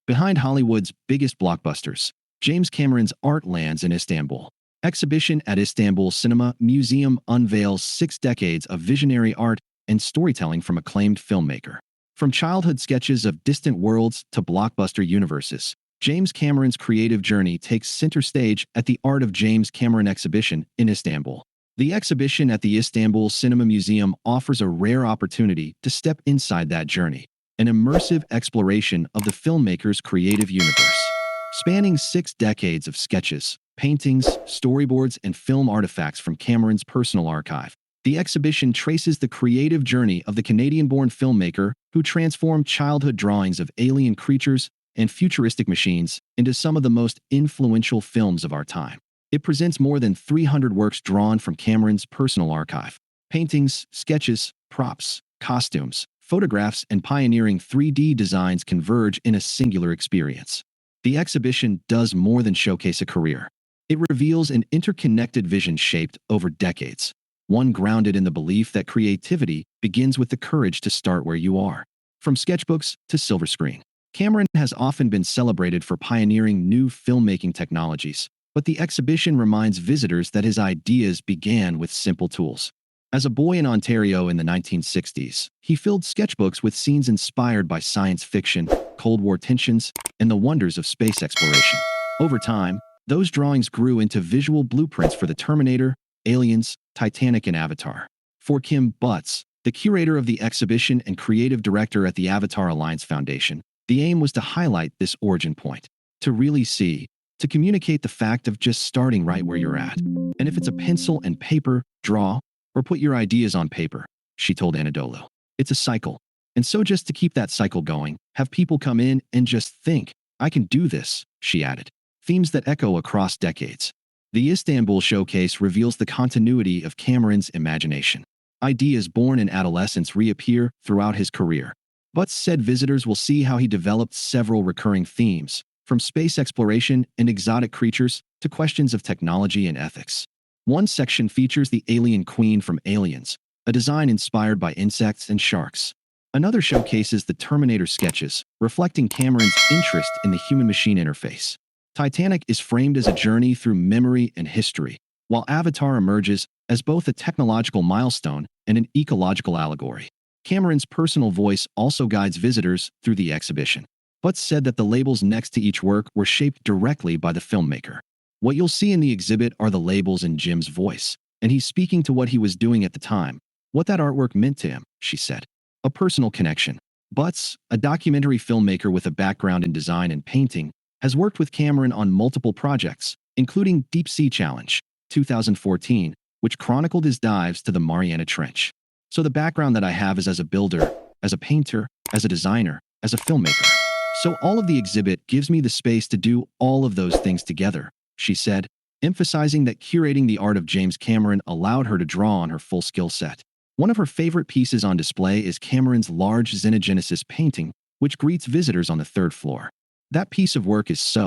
Behind Hollywood's biggest blockbusters, James Cameron's art lands in Istanbul. Exhibition at Istanbul Cinema Museum unveils 6 decades of visionary art and storytelling from acclaimed filmmaker. From childhood sketches of distant worlds to blockbuster universes, James Cameron's creative journey takes center stage at the Art of James Cameron exhibition in Istanbul. The exhibition at the Istanbul Cinema Museum offers a rare opportunity to step inside that journey, an immersive exploration of the filmmaker's creative universe. Spanning 6 decades of sketches, paintings, storyboards, and film artifacts from Cameron's personal archive, the exhibition traces the creative journey of the Canadian-born filmmaker who transformed childhood drawings of alien creatures and futuristic machines into some of the most influential films of our time. It presents more than 300 works drawn from Cameron's personal archive. Paintings, sketches, props, costumes, photographs, and pioneering 3D designs converge in a singular experience. The exhibition does more than showcase a career. It reveals an interconnected vision shaped over decades, one grounded in the belief that creativity begins with the courage to start where you are. From sketchbooks to silver screen, Cameron has often been celebrated for pioneering new filmmaking technologies, but the exhibition reminds visitors that his ideas began with simple tools. As a boy in Ontario in the 1960s, he filled sketchbooks with scenes inspired by science fiction, Cold War tensions, and the wonders of space exploration. Over time, those drawings grew into visual blueprints for the Terminator, Aliens, Titanic, and Avatar. For Kim Butts, the curator of the exhibition and creative director at the Avatar Alliance Foundation, the aim was to highlight this origin point, to really see, to communicate the fact of just starting right where you're at. And if it's a pencil and paper, draw, or put your ideas on paper, she told Anadolu. It's a cycle. And so just to keep that cycle going, have people come in and just think, I can do this, she added. Themes that echo across decades. The Istanbul showcase reveals the continuity of Cameron's imagination. Ideas born in adolescence reappear throughout his career. Butts said visitors will see how he developed several recurring themes, from space exploration and exotic creatures to questions of technology and ethics. One section features the alien queen from Aliens, a design inspired by insects and sharks. Another showcases the Terminator sketches, reflecting Cameron's interest in the human-machine interface. Titanic is framed as a journey through memory and history, while Avatar emerges as both a technological milestone and an ecological allegory. Cameron's personal voice also guides visitors through the exhibition. Butts said that the labels next to each work were shaped directly by the filmmaker. What you'll see in the exhibit are the labels in Jim's voice, and he's speaking to what he was doing at the time, what that artwork meant to him, she said. A personal connection. Butts, a documentary filmmaker with a background in design and painting, has worked with Cameron on multiple projects, including Deep Sea Challenge, 2014, which chronicled his dives to the Mariana Trench. So the background that I have is as a builder, as a painter, as a designer, as a filmmaker. So all of the exhibit gives me the space to do all of those things together, she said, emphasizing that curating the art of James Cameron allowed her to draw on her full skill set. One of her favorite pieces on display is Cameron's large Xenogenesis painting, which greets visitors on the 3rd floor. That piece of work is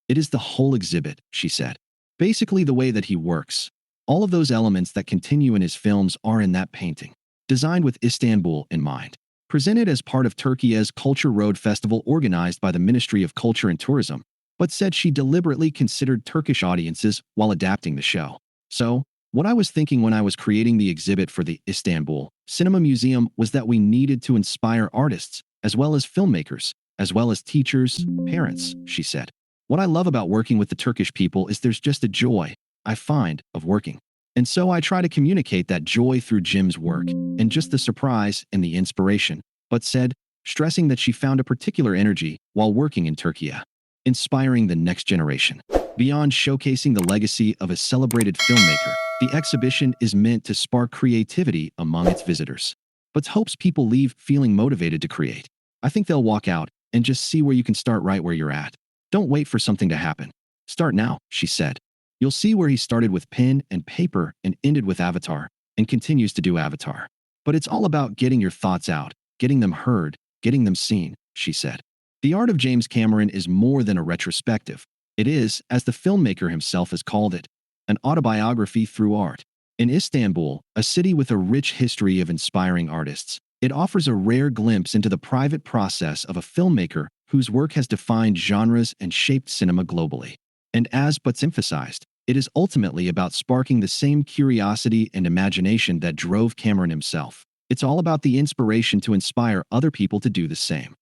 it is the whole exhibit, she said. Basically the way that he works. All of those elements that continue in his films are in that painting. Designed with Istanbul in mind. Presented as part of Turkey's Culture Road Festival organized by the Ministry of Culture and Tourism, but said she deliberately considered Turkish audiences while adapting the show. So, what I was thinking when I was creating the exhibit for the Istanbul Cinema Museum was that we needed to inspire artists, as well as filmmakers, as well as teachers, parents, she said. What I love about working with the Turkish people is there's just a joy, I find, of working. And so I try to communicate that joy through Jim's work, and just the surprise and the inspiration, but said, stressing that she found a particular energy while working in Turkey, inspiring the next generation. Beyond showcasing the legacy of a celebrated filmmaker, the exhibition is meant to spark creativity among its visitors. But hopes people leave feeling motivated to create. I think they'll walk out and just see where you can start right where you're at. Don't wait for something to happen. Start now, she said. You'll see where he started with pen and paper and ended with Avatar, and continues to do Avatar. But it's all about getting your thoughts out, getting them heard, getting them seen, she said. The art of James Cameron is more than a retrospective. It is, as the filmmaker himself has called it, an autobiography through art. In Istanbul, a city with a rich history of inspiring artists, it offers a rare glimpse into the private process of a filmmaker whose work has defined genres and shaped cinema globally. And as Butts emphasized, it is ultimately about sparking the same curiosity and imagination that drove Cameron himself. It's all about the inspiration to inspire other people to do the same.